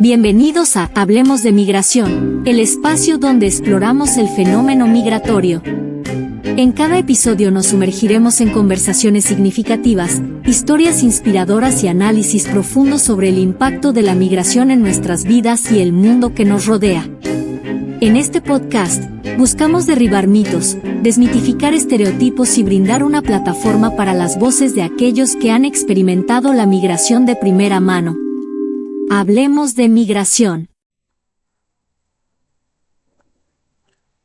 Bienvenidos a Hablemos de Migración, el espacio donde exploramos el fenómeno migratorio. En cada episodio nos sumergiremos en conversaciones significativas, historias inspiradoras y análisis profundos sobre el impacto de la migración en nuestras vidas y el mundo que nos rodea. En este podcast, buscamos derribar mitos, desmitificar estereotipos y brindar una plataforma para las voces de aquellos que han experimentado la migración de primera mano. Hablemos de migración.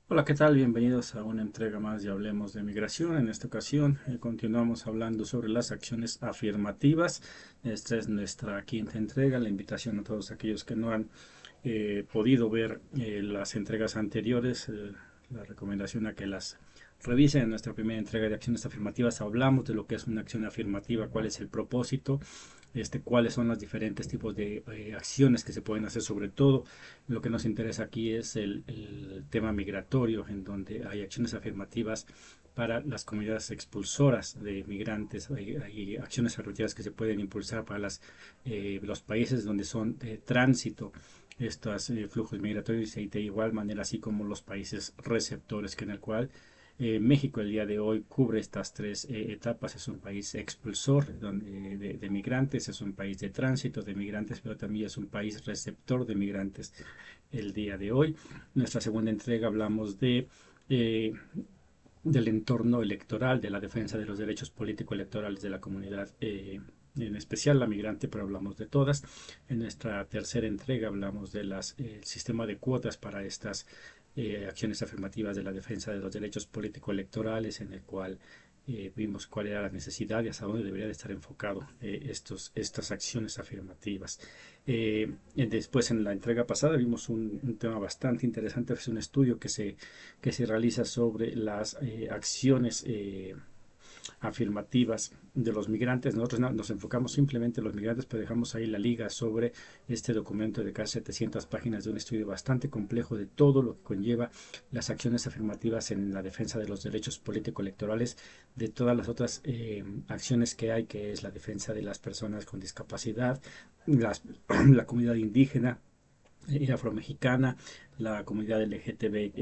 Hola, ¿qué tal? Bienvenidos a una entrega más de Hablemos de Migración. En esta ocasión continuamos hablando sobre las acciones afirmativas. Esta es nuestra quinta entrega. La invitación a todos aquellos que no han podido ver las entregas anteriores, la recomendación a que las revisen. En nuestra primera entrega de acciones afirmativas hablamos de lo que es una acción afirmativa, cuál es el propósito, cuáles son los diferentes tipos de acciones que se pueden hacer. Sobre todo lo que nos interesa aquí es el tema migratorio, en donde hay acciones afirmativas para las comunidades expulsoras de migrantes. Hay acciones afirmativas que se pueden impulsar para los países donde son de tránsito estos flujos migratorios, y de igual manera así como los países receptores, que en el cual México el día de hoy cubre estas tres etapas. Es un país expulsor de migrantes, es un país de tránsito de migrantes, pero también es un país receptor de migrantes el día de hoy. En nuestra segunda entrega hablamos del entorno electoral, de la defensa de los derechos político-electorales de la comunidad, en especial la migrante, pero hablamos de todas. En nuestra tercera entrega hablamos del sistema de cuotas para estas acciones afirmativas de la defensa de los derechos político-electorales, en el cual vimos cuál era la necesidad y hasta dónde debería de estar enfocado estas acciones afirmativas. Después, en la entrega pasada, vimos un tema bastante interesante. Es un estudio que se realiza sobre las acciones afirmativas de los migrantes. Nosotros nos enfocamos simplemente en los migrantes, pero dejamos ahí la liga sobre este documento de casi 700 páginas de un estudio bastante complejo de todo lo que conlleva las acciones afirmativas en la defensa de los derechos político-electorales, de todas las otras acciones que hay, que es la defensa de las personas con discapacidad, la comunidad indígena, afromexicana, la comunidad LGTB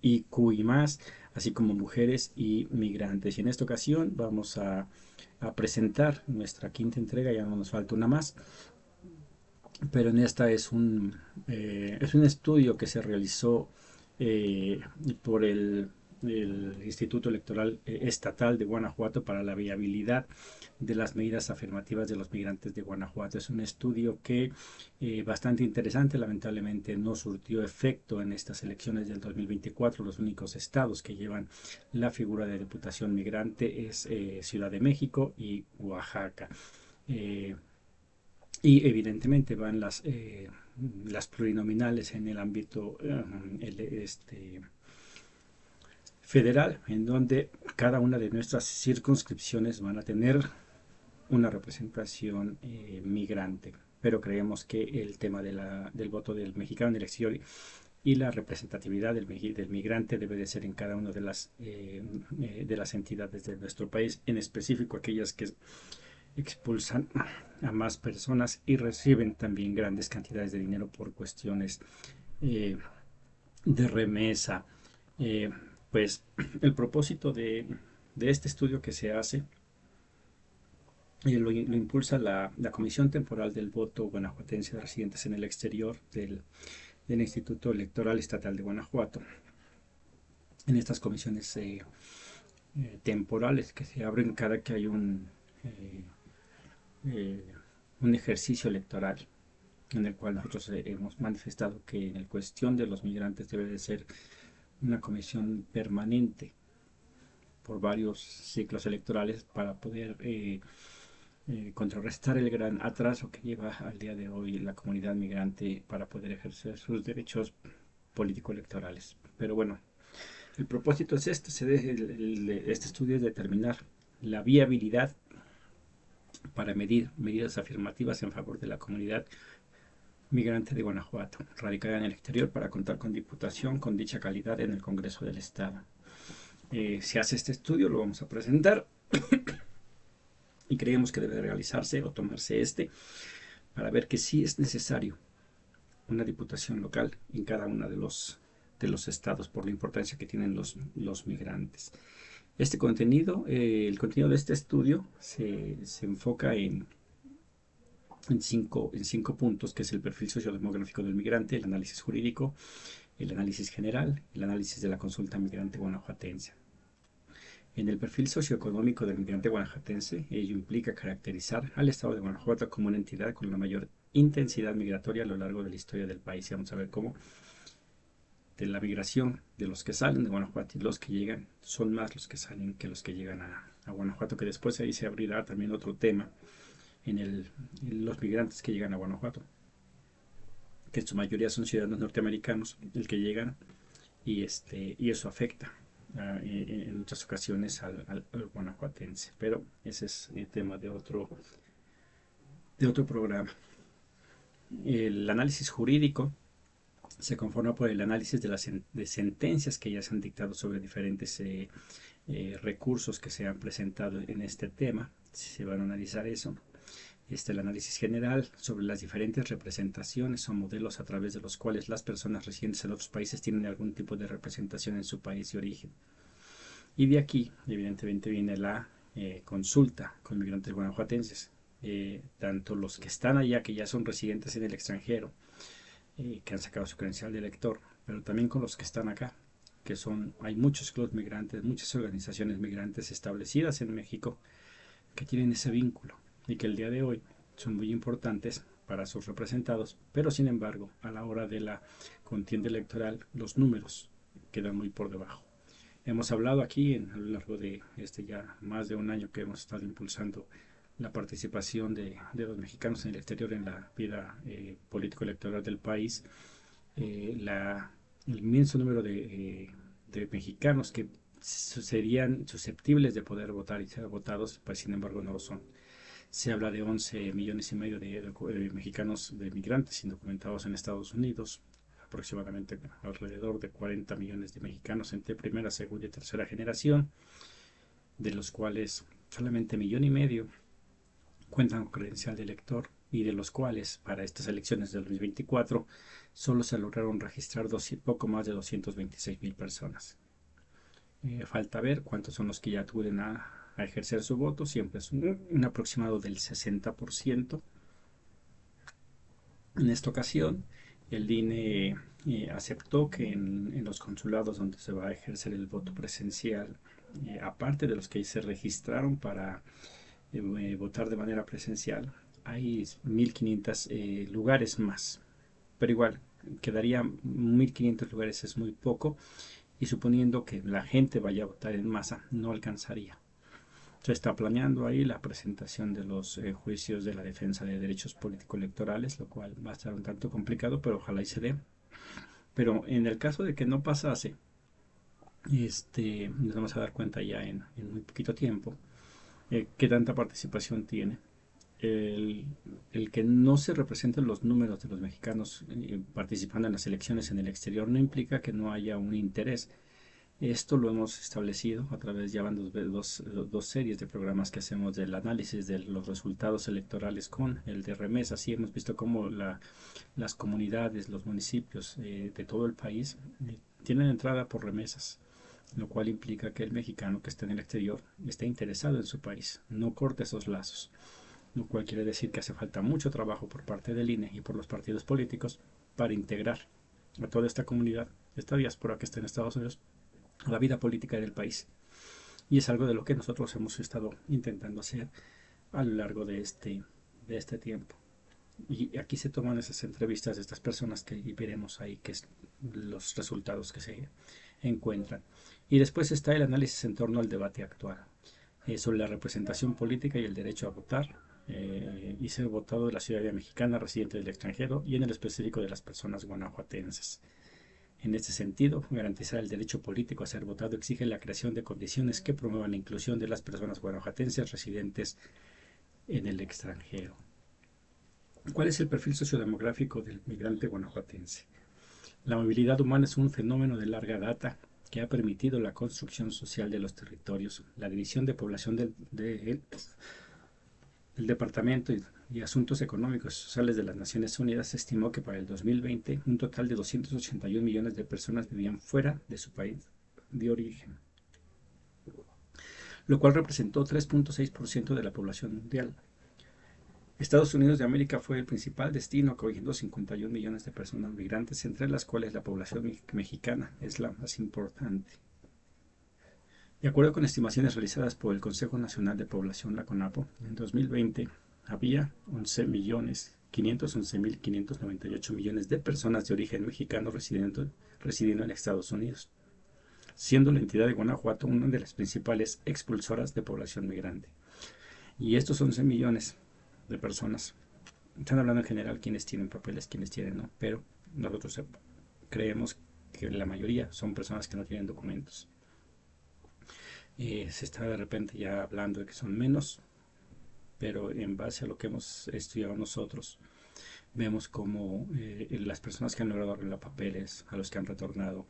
y más, así como mujeres y migrantes. Y en esta ocasión vamos a presentar nuestra quinta entrega. Ya no nos falta una más, pero en esta es un estudio que se realizó por el Instituto Electoral Estatal de Guanajuato para la viabilidad de las medidas afirmativas de los migrantes de Guanajuato. Es un estudio que bastante interesante. Lamentablemente no surtió efecto en estas elecciones del 2024. Los únicos estados que llevan la figura de diputación migrante es Ciudad de México y Oaxaca. Y evidentemente van las plurinominales en el ámbito federal, en donde cada una de nuestras circunscripciones van a tener una representación migrante. Pero creemos que el tema del voto del mexicano en el exterior y la representatividad del migrante debe de ser en cada una de las entidades de nuestro país, en específico aquellas que expulsan a más personas y reciben también grandes cantidades de dinero por cuestiones de remesa. Pues el propósito de este estudio que se hace lo impulsa la Comisión Temporal del Voto Guanajuatense de Residentes en el Exterior del Instituto Electoral Estatal de Guanajuato. En estas comisiones temporales que se abren cada que hay un ejercicio electoral, en el cual nosotros hemos manifestado que en la cuestión de los migrantes debe de ser una comisión permanente por varios ciclos electorales para poder contrarrestar el gran atraso que lleva al día de hoy la comunidad migrante para poder ejercer sus derechos político-electorales. Pero bueno, el propósito es este estudio es determinar la viabilidad para medir medidas afirmativas en favor de la comunidad migrante de Guanajuato, radicada en el exterior, para contar con diputación con dicha calidad en el Congreso del Estado. Se hace este estudio, lo vamos a presentar y creemos que debe realizarse o tomarse para ver que sí es necesario una diputación local en cada uno de los estados por la importancia que tienen los migrantes. Este contenido, el contenido de este estudio se enfoca en cinco puntos, que es el perfil sociodemográfico del migrante, el análisis jurídico, el análisis general, el análisis de la consulta migrante guanajuatense. En el perfil socioeconómico del migrante guanajuatense, ello implica caracterizar al estado de Guanajuato como una entidad con la mayor intensidad migratoria a lo largo de la historia del país. Y vamos a ver cómo de la migración de los que salen de Guanajuato y los que llegan, son más los que salen que los que llegan a Guanajuato, que después ahí se abrirá también otro tema en los migrantes que llegan a Guanajuato, que en su mayoría son ciudadanos norteamericanos, el que llegan, y eso afecta en muchas ocasiones al guanajuatense, pero ese es el tema de otro programa. El análisis jurídico se conforma por el análisis de sentencias que ya se han dictado sobre diferentes recursos que se han presentado en este tema. Se van a analizar eso. El análisis general sobre las diferentes representaciones o modelos a través de los cuales las personas residentes en otros países tienen algún tipo de representación en su país de origen. Y de aquí, evidentemente, viene la consulta con migrantes guanajuatenses, tanto los que están allá, que ya son residentes en el extranjero, que han sacado su credencial de elector, pero también con los que están acá, que hay muchos clubes migrantes, muchas organizaciones migrantes establecidas en México que tienen ese vínculo y que el día de hoy son muy importantes para sus representados, pero sin embargo a la hora de la contienda electoral los números quedan muy por debajo. Hemos hablado aquí a lo largo de ya más de un año que hemos estado impulsando la participación de los mexicanos en el exterior en la vida político-electoral del país, el inmenso número de mexicanos que serían susceptibles de poder votar y ser votados, pues sin embargo no lo son. Se habla de 11 millones y medio de mexicanos, de migrantes indocumentados en Estados Unidos, aproximadamente alrededor de 40 millones de mexicanos entre primera, segunda y tercera generación, de los cuales solamente 1,5 millones cuentan con credencial de elector, y de los cuales para estas elecciones del 2024 solo se lograron registrar poco más de 226,000 personas. Falta ver cuántos son los que ya acuden a ejercer su voto. Siempre es un aproximado del 60%. En esta ocasión el INE aceptó que en los consulados donde se va a ejercer el voto presencial, aparte de los que se registraron para votar de manera presencial, hay 1,500 lugares más, pero igual quedaría 1,500 lugares, es muy poco, y suponiendo que la gente vaya a votar en masa no alcanzaría. Se está planeando ahí la presentación de los juicios de la defensa de derechos político-electorales, lo cual va a estar un tanto complicado, pero ojalá y se dé. Pero en el caso de que no pasase, nos vamos a dar cuenta ya en muy poquito tiempo qué tanta participación tiene. El que no se representen los números de los mexicanos participando en las elecciones en el exterior no implica que no haya un interés. Esto lo hemos establecido a través, ya van dos series de programas que hacemos del análisis de los resultados electorales con el de remesas. Y hemos visto cómo las comunidades, los municipios de todo el país tienen entrada por remesas, lo cual implica que el mexicano que está en el exterior esté interesado en su país, no corte esos lazos, lo cual quiere decir que hace falta mucho trabajo por parte del INE y por los partidos políticos para integrar a toda esta comunidad, esta diáspora que está en Estados Unidos, a la vida política del país. Y es algo de lo que nosotros hemos estado intentando hacer a lo largo de este tiempo. Y aquí se toman esas entrevistas de estas personas que veremos ahí, que es los resultados que se encuentran. Y después está el análisis en torno al debate actual sobre la representación política y el derecho a votar y ser votado de la ciudadanía mexicana, residente del extranjero, y en el específico de las personas guanajuatenses. En este sentido, garantizar el derecho político a ser votado exige la creación de condiciones que promuevan la inclusión de las personas guanajuatenses residentes en el extranjero. ¿Cuál es el perfil sociodemográfico del migrante guanajuatense? La movilidad humana es un fenómeno de larga data que ha permitido la construcción social de los territorios, la división de población El Departamento y Asuntos Económicos y Sociales de las Naciones Unidas estimó que para el 2020 un total de 281 millones de personas vivían fuera de su país de origen, lo cual representó 3.6% de la población mundial. Estados Unidos de América fue el principal destino, acogiendo 51 millones de personas migrantes, entre las cuales la población mexicana es la más importante. De acuerdo con estimaciones realizadas por el Consejo Nacional de Población, la CONAPO, en 2020 había 11.511.598 millones de personas de origen mexicano residiendo en Estados Unidos, siendo la entidad de Guanajuato una de las principales expulsoras de población migrante. Y estos 11 millones de personas, están hablando en general quienes tienen papeles, quienes tienen no, pero nosotros creemos que la mayoría son personas que no tienen documentos. Se está de repente ya hablando de que son menos, pero en base a lo que hemos estudiado nosotros, vemos como las personas que han logrado arreglar papeles, a los que han retornado,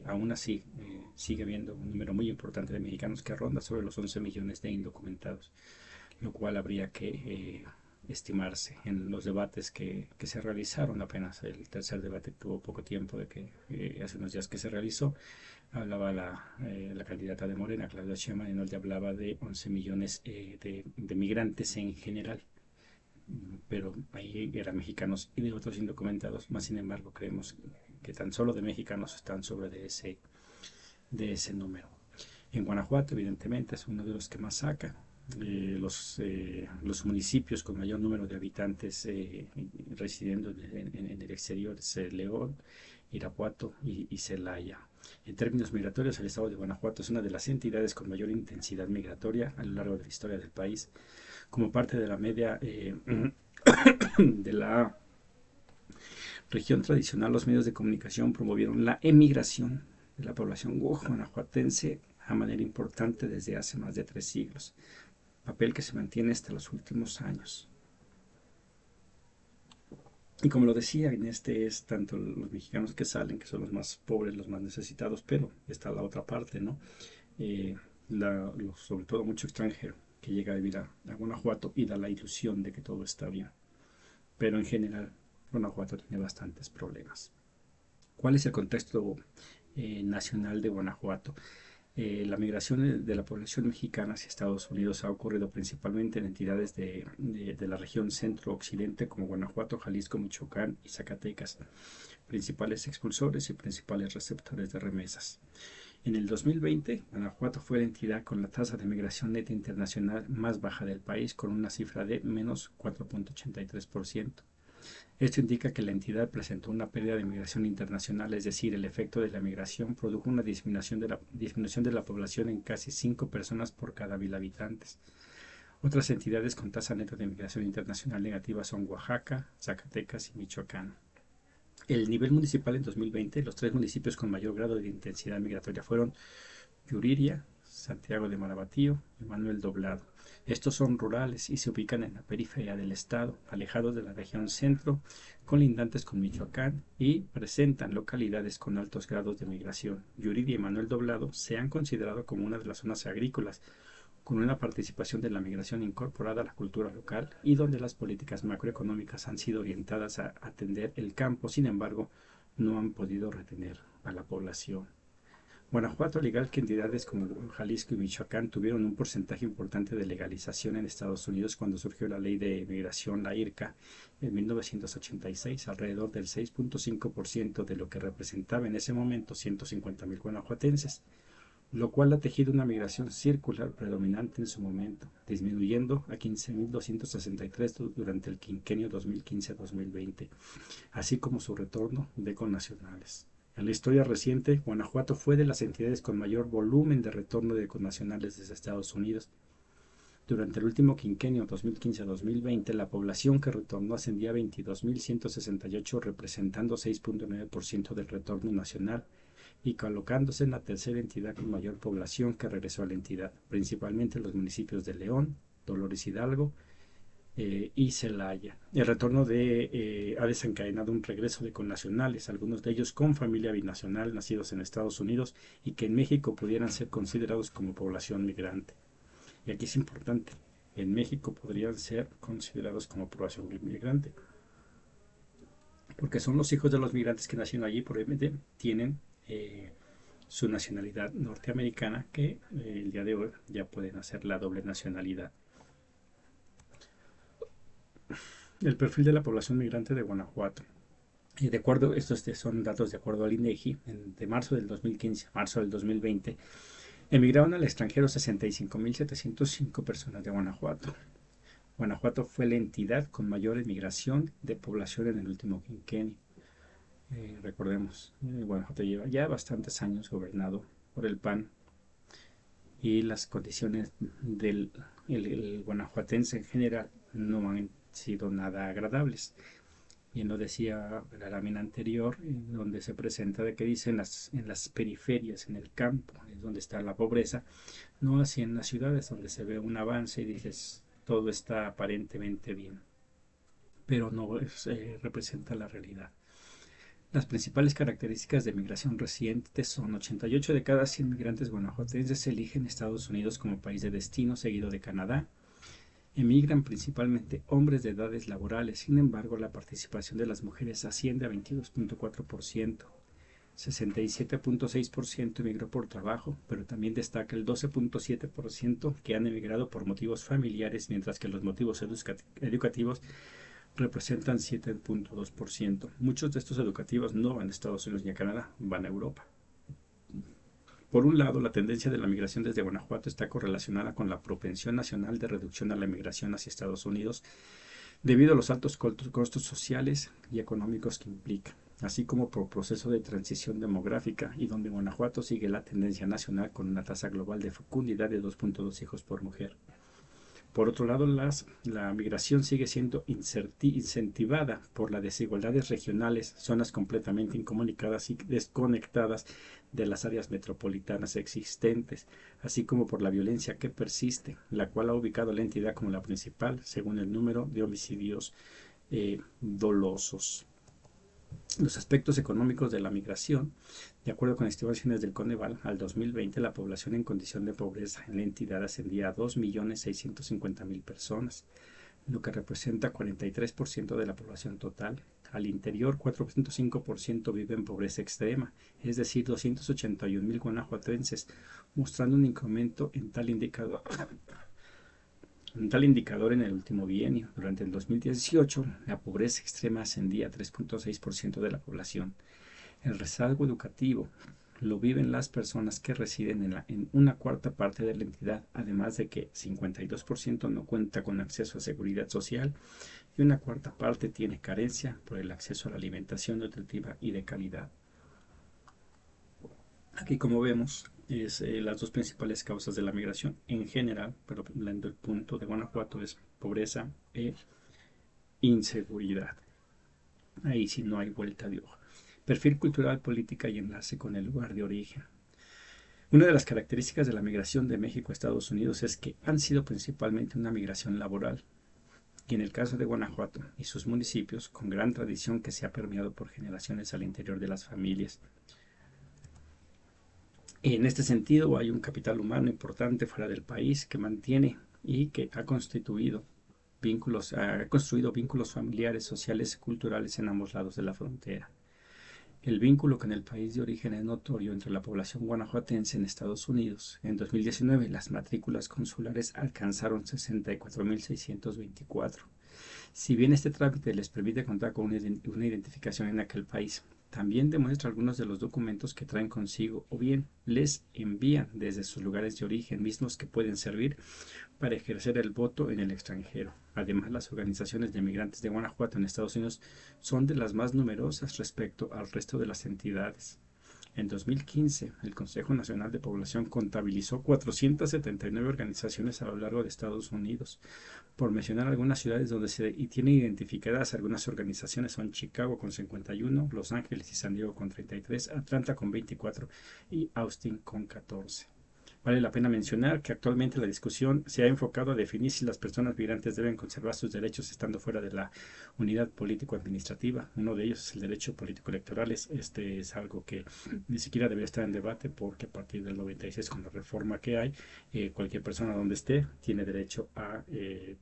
aún así sigue habiendo un número muy importante de mexicanos que ronda sobre los 11 millones de indocumentados, lo cual habría que estimarse en los debates que se realizaron. Apenas el tercer debate tuvo poco tiempo de que hace unos días que se realizó. Hablaba la candidata de Morena, Claudia Sheinbaum, en donde hablaba de 11 millones de migrantes en general, pero ahí eran mexicanos y de otros indocumentados. Más sin embargo, creemos que tan solo de mexicanos están sobre de ese número. En Guanajuato, evidentemente, es uno de los que más saca. Los municipios con mayor número de habitantes residiendo en el exterior es León, Irapuato y Celaya. En términos migratorios, el estado de Guanajuato es una de las entidades con mayor intensidad migratoria a lo largo de la historia del país. Como parte de la media de la región tradicional, los medios de comunicación promovieron la emigración de la población guanajuatense a manera importante desde hace más de 3 siglos, papel que se mantiene hasta los últimos años. Y como lo decía, en este es tanto los mexicanos que salen, que son los más pobres, los más necesitados, pero está la otra parte, ¿no? Sobre todo mucho extranjero que llega a vivir a Guanajuato y da la ilusión de que todo está bien. Pero en general, Guanajuato tiene bastantes problemas. ¿Cuál es el contexto nacional de Guanajuato? La migración de la población mexicana hacia Estados Unidos ha ocurrido principalmente en entidades de la región centro-occidente como Guanajuato, Jalisco, Michoacán y Zacatecas, principales expulsores y principales receptores de remesas. En el 2020, Guanajuato fue la entidad con la tasa de migración neta internacional más baja del país, con una cifra de menos 4.83%. Esto indica que la entidad presentó una pérdida de migración internacional, es decir, el efecto de la migración produjo una disminución de la población en casi 5 personas por cada 1.000 habitantes. Otras entidades con tasa neta de migración internacional negativa son Oaxaca, Zacatecas y Michoacán. El nivel municipal en 2020, los 3 municipios con mayor grado de intensidad migratoria fueron Yuriria, Santiago de Marabatío y Manuel Doblado. Estos son rurales y se ubican en la periferia del estado, alejados de la región centro, colindantes con Michoacán, y presentan localidades con altos grados de migración. Yuriria y Manuel Doblado se han considerado como una de las zonas agrícolas, con una participación de la migración incorporada a la cultura local y donde las políticas macroeconómicas han sido orientadas a atender el campo. Sin embargo, no han podido retener a la población. Guanajuato, al igual que entidades como Jalisco y Michoacán, tuvieron un porcentaje importante de legalización en Estados Unidos cuando surgió la ley de migración, la IRCA, en 1986, alrededor del 6.5% de lo que representaba en ese momento 150.000 guanajuatenses, lo cual ha tejido una migración circular predominante en su momento, disminuyendo a 15.263 durante el quinquenio 2015-2020, así como su retorno de connacionales. En la historia reciente, Guanajuato fue de las entidades con mayor volumen de retorno de connacionales desde Estados Unidos. Durante el último quinquenio 2015-2020, la población que retornó ascendía a 22.168, representando 6.9% del retorno nacional y colocándose en la tercera entidad con mayor población que regresó a la entidad, principalmente los municipios de León, Dolores Hidalgo y Celaya. El retorno ha desencadenado un regreso de connacionales, algunos de ellos con familia binacional, nacidos en Estados Unidos y que en México pudieran ser considerados como población migrante. Y aquí es importante, en México podrían ser considerados como población migrante, porque son los hijos de los migrantes que nacieron allí, probablemente tienen su nacionalidad norteamericana, que el día de hoy ya pueden hacer la doble nacionalidad. El perfil de la población migrante de Guanajuato. De acuerdo, estos son datos de acuerdo al INEGI, de marzo del 2015 a marzo del 2020, emigraron al extranjero 65.705 personas de Guanajuato. Guanajuato fue la entidad con mayor emigración de población en el último quinquenio. Recordemos, Guanajuato lleva ya bastantes años gobernado por el PAN y las condiciones del el guanajuatense en general no han sido nada agradables. Bien lo decía la lámina anterior, donde se presenta de que dice en las periferias, en el campo, es donde está la pobreza, no así en las ciudades, donde se ve un avance y dices todo está aparentemente bien, pero no representa la realidad. Las principales características de migración reciente son 88 de cada 100 migrantes guanajuatenses eligen Estados Unidos como país de destino, seguido de Canadá. Emigran principalmente hombres de edades laborales, sin embargo la participación de las mujeres asciende a 22.4%. 67.6% emigró por trabajo, pero también destaca el 12.7% que han emigrado por motivos familiares, mientras que los motivos educativos representan 7.2%. Muchos de estos educativos no van a Estados Unidos ni a Canadá, van a Europa. Por un lado, la tendencia de la migración desde Guanajuato está correlacionada con la propensión nacional de reducción a la migración hacia Estados Unidos debido a los altos costos sociales y económicos que implica, así como por proceso de transición demográfica, y donde Guanajuato sigue la tendencia nacional con una tasa global de fecundidad de 2.2 hijos por mujer. Por otro lado, la migración sigue siendo incentivada por las desigualdades regionales, zonas completamente incomunicadas y desconectadas de las áreas metropolitanas existentes, así como por la violencia que persiste, la cual ha ubicado a la entidad como la principal según el número de homicidios dolosos. Los aspectos económicos de la migración. De acuerdo con estimaciones del Coneval, al 2020 la población en condición de pobreza en la entidad ascendía a 2.650.000 personas, lo que representa 43% de la población total. Al interior, 4.5% vive en pobreza extrema, es decir, 281.000 guanajuatenses, mostrando un incremento en tal indicador en el último bienio. Durante el 2018, la pobreza extrema ascendía a 3.6% de la población. El rezago educativo lo viven las personas que residen en una cuarta parte de la entidad, además de que 52% no cuenta con acceso a seguridad social y una cuarta parte tiene carencia por el acceso a la alimentación nutritiva y de calidad. Aquí, como vemos, es las dos principales causas de la migración en general, pero el punto de Guanajuato es pobreza e inseguridad. Ahí sí no hay vuelta de hoja. Perfil cultural, política y enlace con el lugar de origen. Una de las características de la migración de México a Estados Unidos es que han sido principalmente una migración laboral, y en el caso de Guanajuato y sus municipios, con gran tradición que se ha permeado por generaciones al interior de las familias. En este sentido, hay un capital humano importante fuera del país que mantiene y que ha construido vínculos familiares, sociales y culturales en ambos lados de la frontera. El vínculo con el país de origen es notorio entre la población guanajuatense en Estados Unidos. En 2019, las matrículas consulares alcanzaron 64.624. Si bien este trámite les permite contar con una identificación en aquel país, también demuestra algunos de los documentos que traen consigo o bien les envían desde sus lugares de origen mismos que pueden servir para ejercer el voto en el extranjero. Además, las organizaciones de migrantes de Guanajuato en Estados Unidos son de las más numerosas respecto al resto de las entidades. En 2015, el Consejo Nacional de Población contabilizó 479 organizaciones a lo largo de Estados Unidos. Por mencionar algunas ciudades donde se tienen identificadas algunas organizaciones son Chicago con 51, Los Ángeles y San Diego con 33, Atlanta con 24 y Austin con 14. Vale la pena mencionar que actualmente la discusión se ha enfocado a definir si las personas migrantes deben conservar sus derechos estando fuera de la unidad político-administrativa. Uno de ellos es el derecho político-electoral. Este es algo que ni siquiera debería estar en debate porque a partir del 96, con la reforma que hay, cualquier persona donde esté tiene derecho a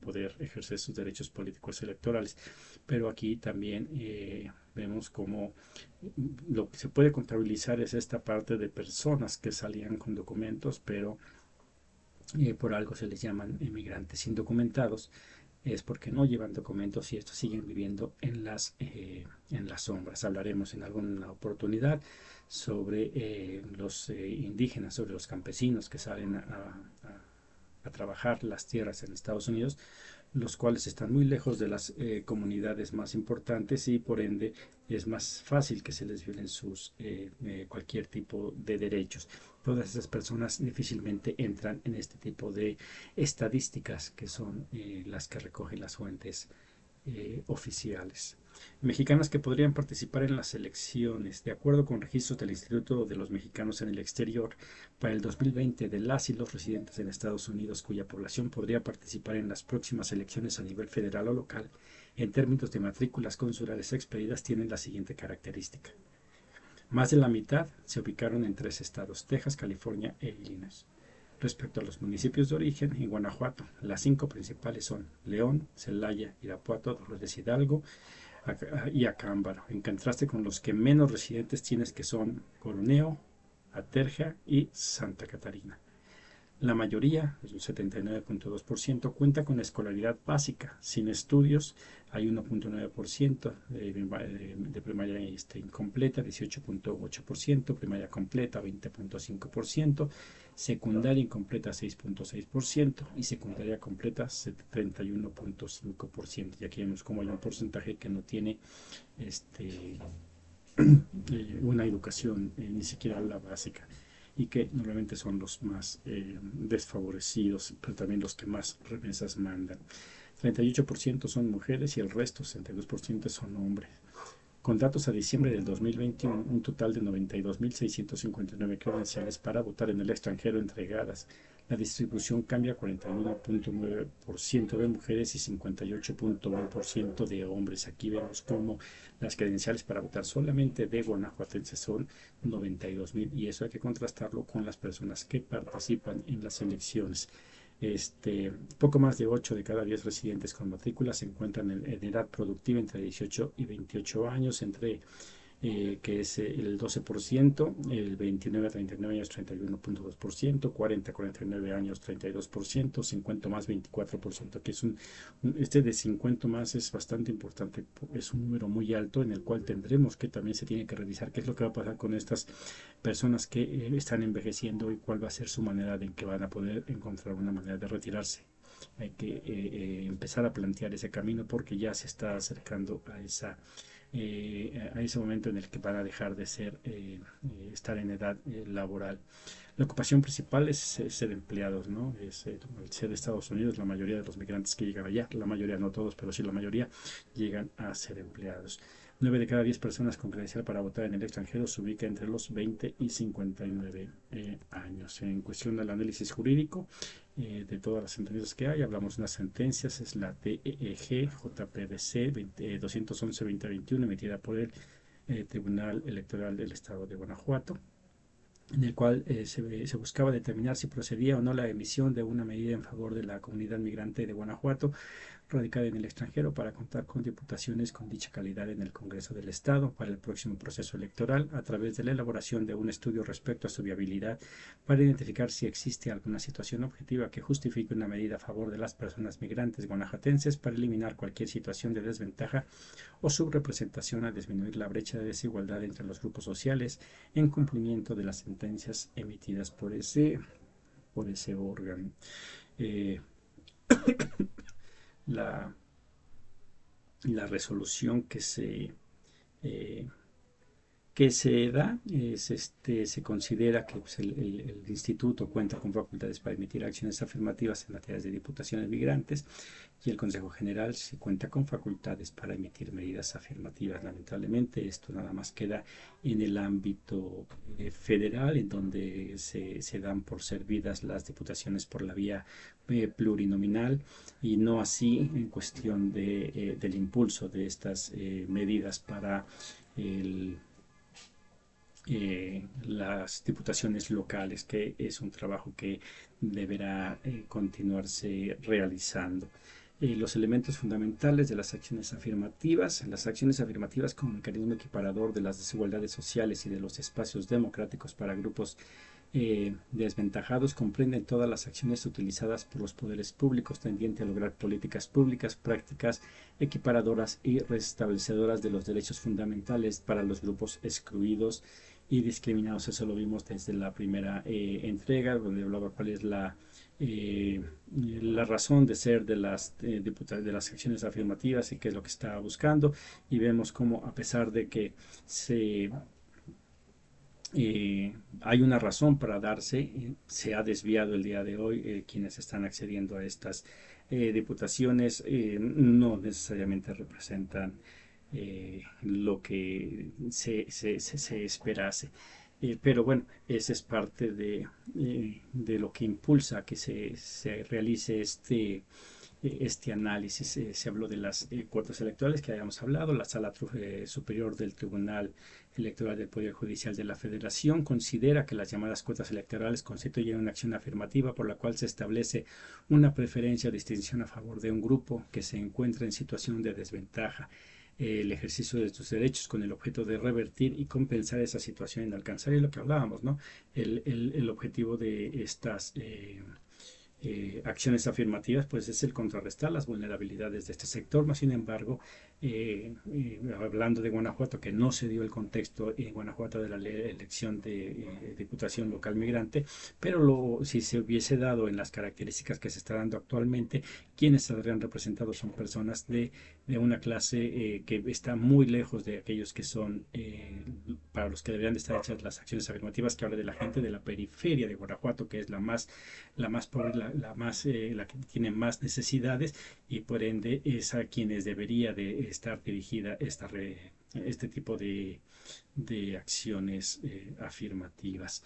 poder ejercer sus derechos políticos electorales. Pero aquí también vemos como lo que se puede contabilizar es esta parte de personas que salían con documentos, pero por algo se les llaman inmigrantes indocumentados, es porque no llevan documentos y estos siguen viviendo en las sombras. Hablaremos en alguna oportunidad sobre los indígenas, sobre los campesinos que salen a trabajar las tierras en Estados Unidos, los cuales están muy lejos de las comunidades más importantes y por ende es más fácil que se les violen cualquier tipo de derechos. Todas esas personas difícilmente entran en este tipo de estadísticas que son las que recogen las fuentes oficiales. Mexicanas que podrían participar en las elecciones. De acuerdo con registros del Instituto de los Mexicanos en el Exterior, para el 2020 de las y los residentes en Estados Unidos cuya población podría participar en las próximas elecciones a nivel federal o local, en términos de matrículas consulares expedidas, tienen la siguiente característica. Más de la mitad se ubicaron en 3 estados, Texas, California e Illinois. Respecto a los municipios de origen, en Guanajuato, las 5 principales son León, Celaya, Irapuato, Dolores Hidalgo y Acámbaro, en contraste con los que menos residentes tienes, que son Coroneo, Aterja y Santa Catarina. La mayoría, un 79.2%, cuenta con escolaridad básica. Sin estudios hay 1.9% de primaria incompleta, 18.8%, primaria completa 20.5%, secundaria incompleta 6.6% y secundaria completa 31.5%. Y aquí vemos cómo hay un porcentaje que no tiene una educación ni siquiera la básica, y que normalmente son los más desfavorecidos, pero también los que más remesas mandan. 38% son mujeres y el resto, 62%, son hombres. Con datos a diciembre del 2021, un total de 92.659 credenciales para votar en el extranjero entregadas. La distribución cambia: 41.9% de mujeres y 58.1% de hombres. Aquí vemos cómo las credenciales para votar solamente de guanajuatenses son 92.000, y eso hay que contrastarlo con las personas que participan en las elecciones. Poco más de 8 de cada 10 residentes con matrícula se encuentran en edad productiva entre 18 y 28 años, que es el 12%, el 29 a 39 años 31.2%, 40 a 49 años 32%, 50 más 24%, que es este de 50 más es bastante importante, es un número muy alto en el cual tendremos que también se tiene que revisar qué es lo que va a pasar con estas personas que están envejeciendo y cuál va a ser su manera de en que van a poder encontrar una manera de retirarse. Hay que empezar a plantear ese camino porque ya se está acercando a ese momento en el que van a dejar de estar en edad laboral. La ocupación principal es ser empleados, ¿no? El ser de Estados Unidos, la mayoría de los migrantes que llegan allá, la mayoría, no todos, pero sí la mayoría, llegan a ser empleados. 9 de cada 10 personas con credencial para votar en el extranjero se ubica entre los 20 y 59 años. En cuestión del análisis jurídico, de todas las sentencias que hay, hablamos de unas sentencias, es la TEG JPDC 211-2021, emitida por el Tribunal Electoral del Estado de Guanajuato, en el cual se buscaba determinar si procedía o no la emisión de una medida en favor de la comunidad migrante de Guanajuato radicada en el extranjero para contar con diputaciones con dicha calidad en el Congreso del Estado para el próximo proceso electoral, a través de la elaboración de un estudio respecto a su viabilidad para identificar si existe alguna situación objetiva que justifique una medida a favor de las personas migrantes guanajuatenses para eliminar cualquier situación de desventaja o subrepresentación, a disminuir la brecha de desigualdad entre los grupos sociales en cumplimiento de las sentencias emitidas por ese órgano. La resolución que que se da es se considera que pues, el instituto cuenta con facultades para emitir acciones afirmativas en materias de diputaciones migrantes y el Consejo General sí cuenta con facultades para emitir medidas afirmativas. Lamentablemente esto nada más queda en el ámbito federal, en donde se dan por servidas las diputaciones por la vía plurinominal y no así en cuestión del impulso de estas medidas para las diputaciones locales, que es un trabajo que deberá continuarse realizando. Los elementos fundamentales de las acciones afirmativas. Las acciones afirmativas como mecanismo equiparador de las desigualdades sociales y de los espacios democráticos para grupos desventajados comprenden todas las acciones utilizadas por los poderes públicos tendiente a lograr políticas públicas, prácticas equiparadoras y restablecedoras de los derechos fundamentales para los grupos excluidos y discriminados. Eso lo vimos desde la primera entrega, donde hablaba cuál es la razón de ser de las acciones afirmativas y qué es lo que está buscando, y vemos cómo a pesar de que hay una razón para darse, se ha desviado el día de hoy. Quienes están accediendo a estas diputaciones no necesariamente representan lo que se esperase. Pero bueno, esa es parte de lo que impulsa que se realice este análisis. Se habló de las cuotas electorales que habíamos hablado. La Sala Superior del Tribunal Electoral del Poder Judicial de la Federación considera que las llamadas cuotas electorales constituyen una acción afirmativa por la cual se establece una preferencia o distinción a favor de un grupo que se encuentra en situación de desventaja el ejercicio de sus derechos con el objeto de revertir y compensar esa situación en alcanzar, y lo que hablábamos, ¿no? El objetivo de estas acciones afirmativas pues es el contrarrestar las vulnerabilidades de este sector. Más sin embargo, hablando de Guanajuato, que no se dio el contexto en Guanajuato de la elección de diputación local migrante, pero si se hubiese dado en las características que se está dando actualmente, quienes saldrían representados son personas de una clase que está muy lejos de aquellos que son para los que deberían de estar hechas las acciones afirmativas, que habla de la gente de la periferia de Guanajuato, que es la más pobre, la que tiene más necesidades, y por ende es a quienes debería de estar dirigida este tipo de acciones afirmativas.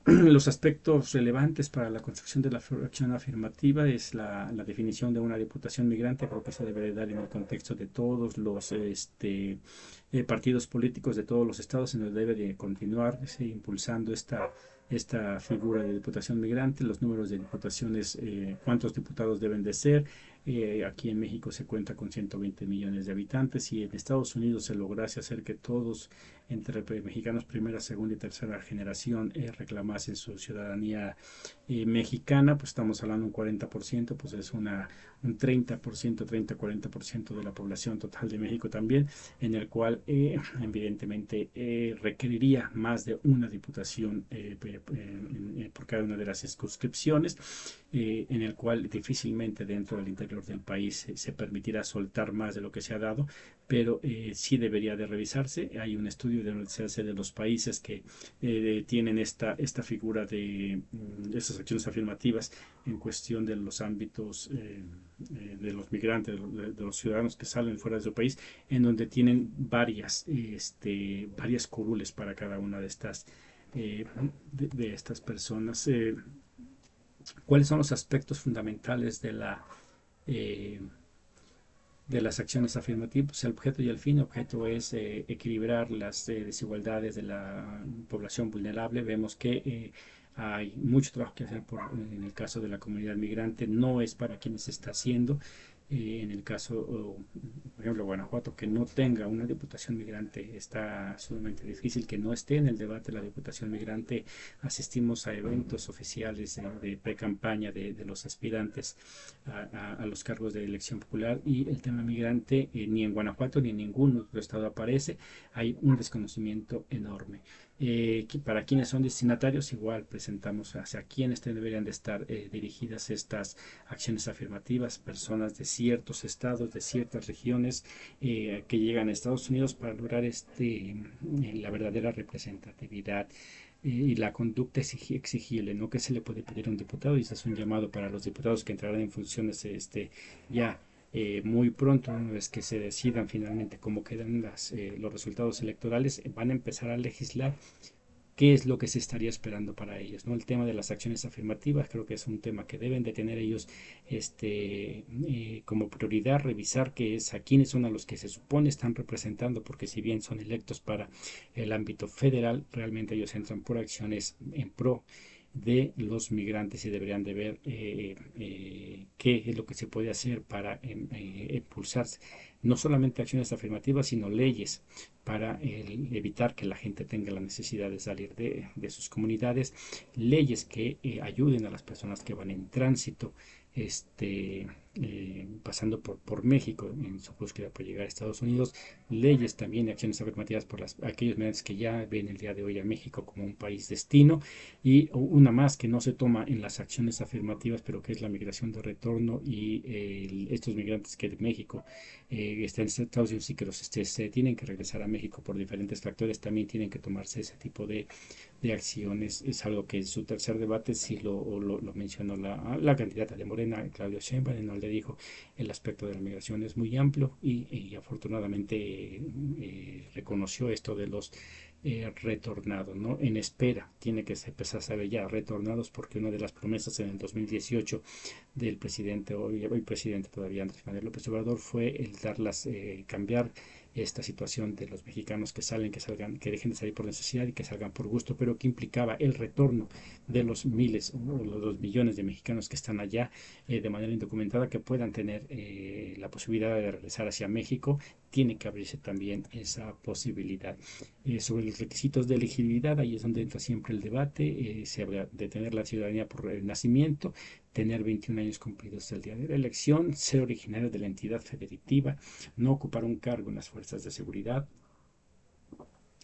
Los aspectos relevantes para la construcción de la acción afirmativa es la definición de una diputación migrante. Creo que se debe dar en el contexto de todos los partidos políticos de todos los estados, en donde debe de continuar impulsando esta figura de diputación migrante. Los números de diputaciones, cuántos diputados deben de ser. Aquí en México se cuenta con 120 millones de habitantes, y en Estados Unidos se lograse hacer que todos entre mexicanos primera, segunda y tercera generación reclamasen su ciudadanía mexicana. Pues estamos hablando de un 40%, pues es un 30%, 30-40% de la población total de México también, en el cual evidentemente requeriría más de una diputación por cada una de las circunscripciones, en el cual difícilmente dentro del interior del país se permitirá soltar más de lo que se ha dado, pero sí debería de revisarse. Hay un estudio de la Universidad de los países que tienen esta figura de estas acciones afirmativas en cuestión de los ámbitos de los migrantes, de los ciudadanos que salen fuera de su país, en donde tienen varias curules para cada una de estas personas. ¿Cuáles son los aspectos fundamentales de las acciones afirmativas? El objeto y el fin. El objeto es equilibrar las desigualdades de la población vulnerable. Vemos que hay mucho trabajo que hacer en el caso de la comunidad migrante. No es para quienes se está haciendo. En el caso, por ejemplo, Guanajuato, que no tenga una diputación migrante está sumamente difícil. Que no esté en el debate la diputación migrante. Asistimos a eventos oficiales de pre-campaña de los aspirantes a los cargos de elección popular, y el tema migrante ni en Guanajuato ni en ningún otro estado aparece. Hay un desconocimiento enorme. Para quienes son destinatarios, igual presentamos hacia quienes deberían de estar dirigidas estas acciones afirmativas, personas de ciertos estados, de ciertas regiones que llegan a Estados Unidos para lograr la verdadera representatividad y la conducta exigible, ¿no? Que se le puede pedir a un diputado, y ese es un llamado para los diputados que entrarán en funciones ya muy pronto, una vez que se decidan finalmente cómo quedan los resultados electorales, van a empezar a legislar qué es lo que se estaría esperando para ellos, ¿no? El tema de las acciones afirmativas creo que es un tema que deben de tener ellos como prioridad, revisar qué es a quiénes son a los que se supone están representando, porque si bien son electos para el ámbito federal, realmente ellos entran por acciones en pro de los migrantes y deberían de ver qué es lo que se puede hacer para impulsar no solamente acciones afirmativas, sino leyes para evitar que la gente tenga la necesidad de salir de sus comunidades, leyes que ayuden a las personas que van en tránsito, pasando por México en su búsqueda por llegar a Estados Unidos, leyes también, acciones afirmativas por aquellos migrantes que ya ven el día de hoy a México como un país destino, y una más que no se toma en las acciones afirmativas, pero que es la migración de retorno y estos migrantes que de México están en Estados Unidos y que se tienen que regresar a México por diferentes factores, también tienen que tomarse ese tipo de acciones. Es algo que en su tercer debate sí lo mencionó la candidata de Morena, Claudia Sheinbaum, en donde dijo el aspecto de la migración es muy amplio y afortunadamente reconoció esto de los retornados, ¿no? En espera, tiene que empezar a saber ya retornados, porque una de las promesas en el 2018 del presidente, hoy presidente todavía Andrés Manuel López Obrador, fue el cambiar esta situación de los mexicanos que salgan, que dejen de salir por necesidad y que salgan por gusto, pero que implicaba el retorno de los miles o los millones de mexicanos que están allá de manera indocumentada, que puedan tener la posibilidad de regresar hacia México. Tiene que abrirse también esa posibilidad. Sobre los requisitos de elegibilidad, ahí es donde entra siempre el debate. Se habla de tener la ciudadanía por el nacimiento, tener 21 años cumplidos el día de la elección, ser originario de la entidad federativa, no ocupar un cargo en las fuerzas de seguridad,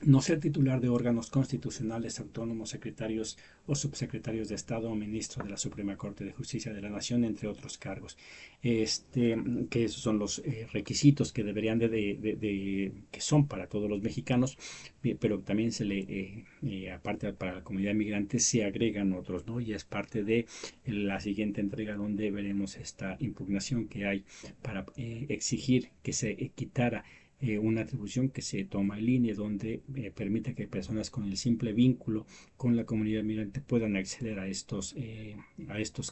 no ser titular de órganos constitucionales autónomos, secretarios o subsecretarios de Estado o ministro de la Suprema Corte de Justicia de la Nación, entre otros cargos. Que esos son los requisitos que deberían que son para todos los mexicanos, pero también aparte para la comunidad migrante se agregan otros, ¿no? Y es parte de la siguiente entrega, donde veremos esta impugnación que hay para exigir que se quitara una atribución que se toma en línea, donde permite que personas con el simple vínculo con la comunidad migrante puedan acceder a estos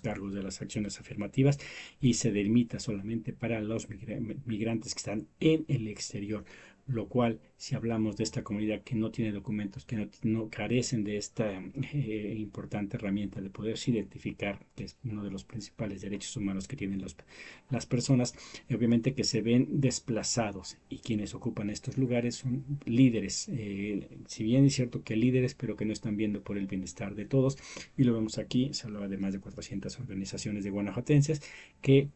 cargos de las acciones afirmativas, y se delimita solamente para los migrantes que están en el exterior, lo cual, si hablamos de esta comunidad que no tiene documentos, que no carecen de esta importante herramienta de poderse identificar, que es uno de los principales derechos humanos que tienen las personas, obviamente que se ven desplazados, y quienes ocupan estos lugares son líderes, si bien es cierto que líderes, pero que no están viendo por el bienestar de todos, y lo vemos aquí. Se hablaba de más de 400 organizaciones de guanajuatenses que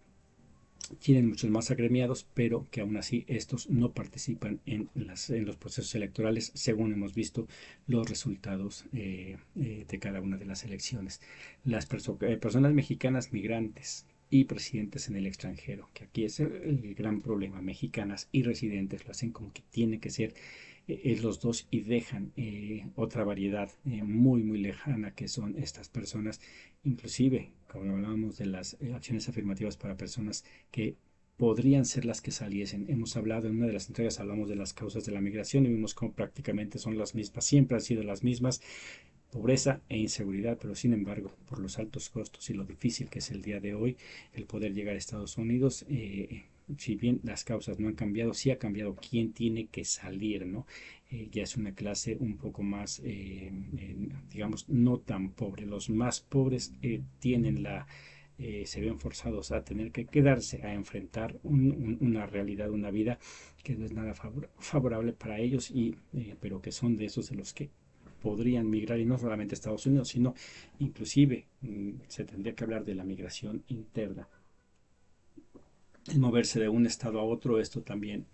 tienen muchos más agremiados, pero que aún así estos no participan en los procesos electorales, según hemos visto los resultados de cada una de las elecciones. Las personas mexicanas migrantes y residentes en el extranjero, que aquí es el gran problema, mexicanas y residentes, lo hacen como que tiene que ser los dos, y dejan otra variedad muy muy lejana, que son estas personas, inclusive como hablábamos de las acciones afirmativas para personas que podrían ser las que saliesen. Hemos hablado en una de las entregas, hablamos de las causas de la migración y vimos cómo prácticamente son las mismas, siempre han sido las mismas: pobreza e inseguridad, pero sin embargo, por los altos costos y lo difícil que es el día de hoy el poder llegar a Estados Unidos, si bien las causas no han cambiado, sí ha cambiado quién tiene que salir, ¿no? Ya es una clase un poco más, digamos, no tan pobre. Los más pobres se ven forzados a tener que quedarse a enfrentar una realidad, una vida que no es nada favorable para ellos, pero que son de esos de los que podrían migrar, y no solamente a Estados Unidos, sino inclusive se tendría que hablar de la migración interna, el moverse de un estado a otro. Esto también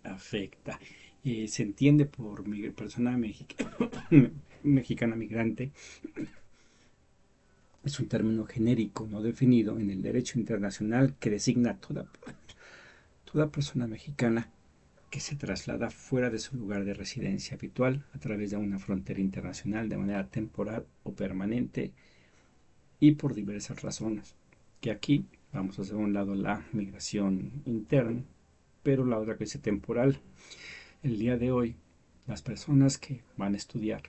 afecta. Se entiende por persona mexicana migrante. Es un término genérico no definido en el derecho internacional que designa a toda persona mexicana que se traslada fuera de su lugar de residencia habitual a través de una frontera internacional de manera temporal o permanente y por diversas razones. Que aquí vamos a hacer a un lado la migración interna, pero la otra que es temporal. El día de hoy, las personas que van a estudiar,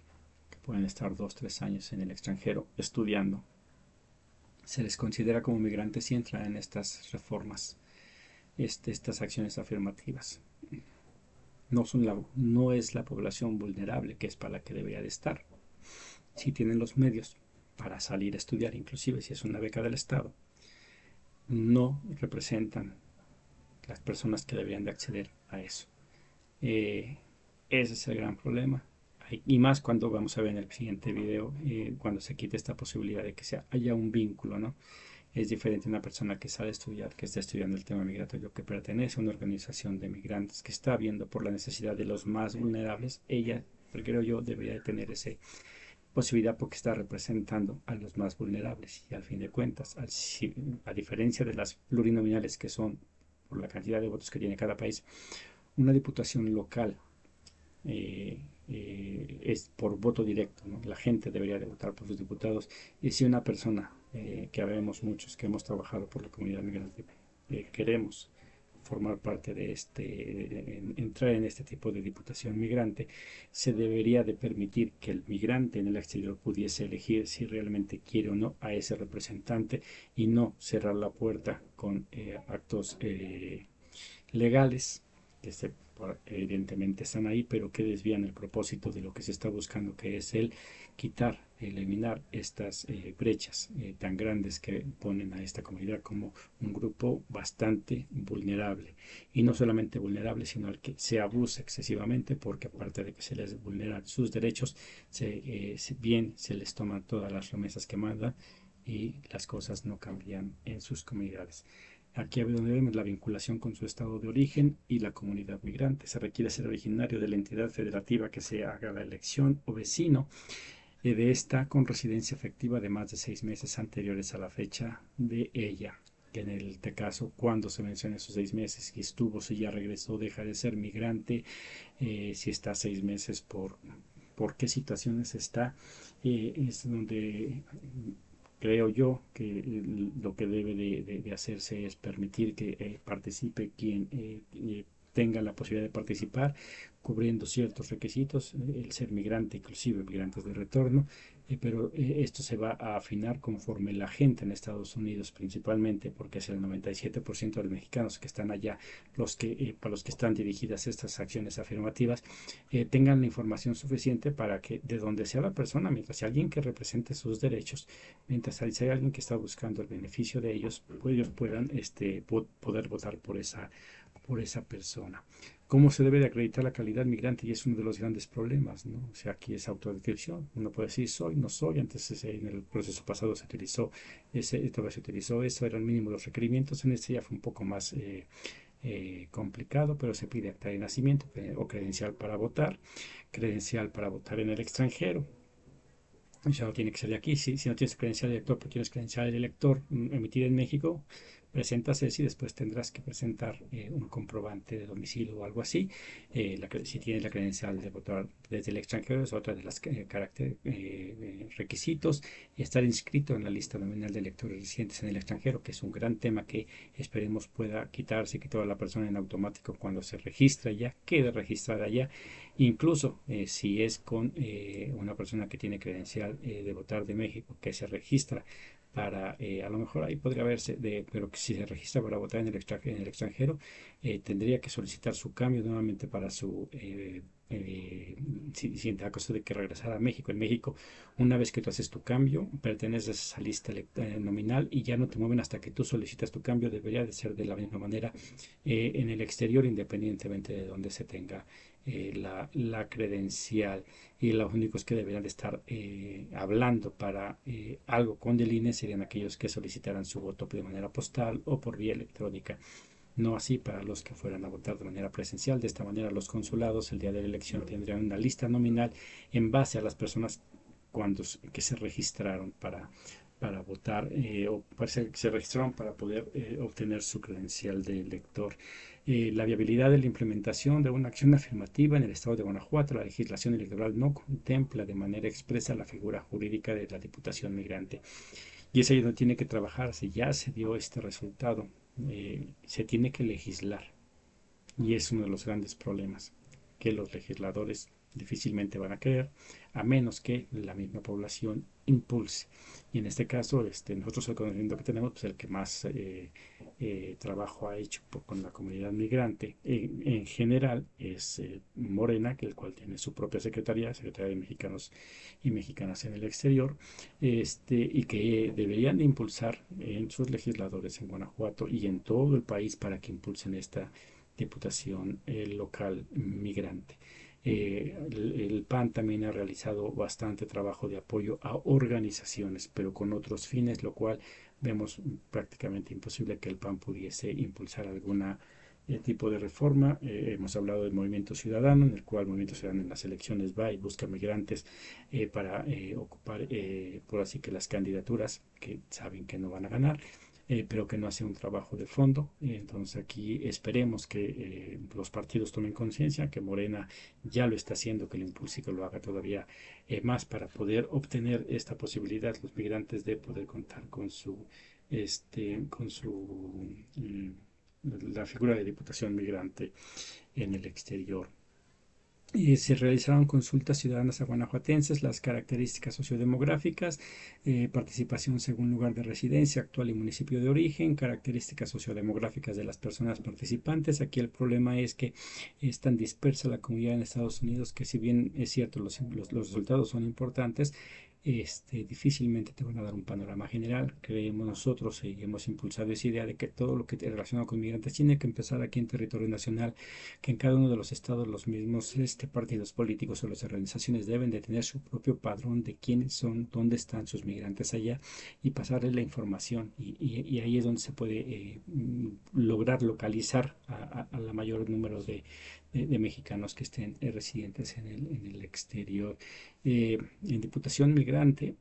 que pueden estar 2-3 años en el extranjero estudiando, se les considera como migrantes y entran en estas reformas, estas acciones afirmativas. No es la población vulnerable, que es para la que debería de estar. Si tienen los medios para salir a estudiar, inclusive si es una beca del Estado, no representan las personas que deberían de acceder a eso. Ese es el gran problema. Y más cuando vamos a ver en el siguiente video, cuando se quite esta posibilidad de que haya un vínculo, ¿no? Es diferente una persona que sale a estudiar, que está estudiando el tema migratorio, que pertenece a una organización de migrantes, que está viendo por la necesidad de los más vulnerables. Ella, creo yo, debería de tener esa posibilidad porque está representando a los más vulnerables. Y al fin de cuentas, a diferencia de las plurinominales, que son por la cantidad de votos que tiene cada país, una diputación local es por voto directo, ¿no? La gente debería de votar por sus diputados, y si una persona, que habemos muchos que hemos trabajado por la comunidad migrante, queremos formar parte de entrar en este tipo de diputación migrante, se debería de permitir que el migrante en el exterior pudiese elegir si realmente quiere o no a ese representante y no cerrar la puerta con actos legales que evidentemente están ahí, pero que desvían el propósito de lo que se está buscando, que es eliminar estas brechas tan grandes que ponen a esta comunidad como un grupo bastante vulnerable. Y no solamente vulnerable, sino al que se abusa excesivamente, porque aparte de que se les vulneran sus derechos, bien se les toman todas las remesas que mandan y las cosas no cambian en sus comunidades. Aquí es donde vemos la vinculación con su estado de origen y la comunidad migrante. Se requiere ser originario de la entidad federativa que se haga la elección o vecino de esta con residencia efectiva de más de 6 meses anteriores a la fecha de ella. Que en este caso, cuando se menciona esos 6 meses, si estuvo, si ya regresó, deja de ser migrante, si está 6 meses, por qué situaciones está, es donde creo yo que lo que debe de hacerse es permitir que participe quien tenga la posibilidad de participar, cubriendo ciertos requisitos, el ser migrante, inclusive migrantes de retorno, pero esto se va a afinar conforme la gente en Estados Unidos, principalmente porque es el 97% de los mexicanos que están allá, para los que están dirigidas estas acciones afirmativas, tengan la información suficiente para que de donde sea la persona, mientras hay alguien que represente sus derechos, mientras hay alguien que está buscando el beneficio de ellos, pues ellos puedan poder votar por esa persona. ¿Cómo se debe de acreditar la calidad migrante? Y es uno de los grandes problemas, ¿no? O sea, aquí es autodescripción. Uno puede decir soy, no soy. Antes en el proceso pasado se utilizó eso, eran mínimos los requerimientos. En este ya fue un poco más complicado, pero se pide acta de nacimiento o credencial para votar en el extranjero. Ya no tiene que ser de aquí. Si no tienes credencial de elector, pero tienes credencial de elector emitida en México, presentas eso y después tendrás que presentar un comprobante de domicilio o algo así. Si tienes la credencial de votar desde el extranjero, es otra de los requisitos. Estar inscrito en la lista nominal de electores residentes en el extranjero, que es un gran tema que esperemos pueda quitarse y que toda la persona en automático cuando se registra ya quede registrada ya. Incluso si es con una persona que tiene credencial de votar de México, que se registra para, a lo mejor ahí podría verse, pero que si se registra para votar en el extranjero, tendría que solicitar su cambio nuevamente para si en caso de que regresara a México. En México, una vez que tú haces tu cambio, perteneces a esa lista nominal y ya no te mueven hasta que tú solicitas tu cambio. Debería de ser de la misma manera en el exterior, independientemente de donde se tenga la credencial. Y los únicos que deberían de estar hablando para algo con el INE serían aquellos que solicitaran su voto de manera postal o por vía electrónica. no así para los que fueran a votar de manera presencial. De esta manera los consulados el día de la elección tendrían una lista nominal en base a las personas que se registraron para votar o se registraron para poder obtener su credencial de elector. La viabilidad de la implementación de una acción afirmativa en el estado de Guanajuato. La legislación electoral no contempla de manera expresa la figura jurídica de la Diputación Migrante. Y es ahí donde tiene que trabajarse. Ya se dio este resultado. Se tiene que legislar. Y es uno de los grandes problemas, que los legisladores difícilmente van a querer, a menos que la misma población impulse. Y en este caso, nosotros el conocimiento que tenemos, pues el que más trabajo ha hecho con la comunidad migrante en general es Morena, el cual tiene su propia Secretaría de Mexicanos y Mexicanas en el exterior, y que deberían de impulsar en sus legisladores en Guanajuato y en todo el país para que impulsen esta Diputación local migrante. El PAN también ha realizado bastante trabajo de apoyo a organizaciones, pero con otros fines, lo cual vemos prácticamente imposible que el PAN pudiese impulsar alguna tipo de reforma. Hemos hablado del Movimiento Ciudadano, en el cual el Movimiento Ciudadano en las elecciones va y busca migrantes para ocupar, por así que las candidaturas que saben que no van a ganar. Pero que no hace un trabajo de fondo. Entonces aquí esperemos que los partidos tomen conciencia, que Morena ya lo está haciendo, que lo impulse y que lo haga todavía más para poder obtener esta posibilidad, los migrantes, de poder contar con la figura de Diputación Migrante en el exterior. Se realizaron consultas ciudadanas a guanajuatenses, las características sociodemográficas, participación según lugar de residencia actual y municipio de origen, características sociodemográficas de las personas participantes. Aquí el problema es que es tan dispersa la comunidad en Estados Unidos que, si bien es cierto los resultados son importantes, difícilmente te van a dar un panorama general. Creemos nosotros y hemos impulsado esa idea de que todo lo que relacionado con migrantes tiene que empezar aquí en territorio nacional, que en cada uno de los estados los mismos partidos políticos o las organizaciones deben de tener su propio padrón de quiénes son, dónde están sus migrantes allá, y pasarles la información, y ahí es donde se puede lograr localizar a la mayor número de mexicanos que estén residentes en el exterior. En Diputación Migrante,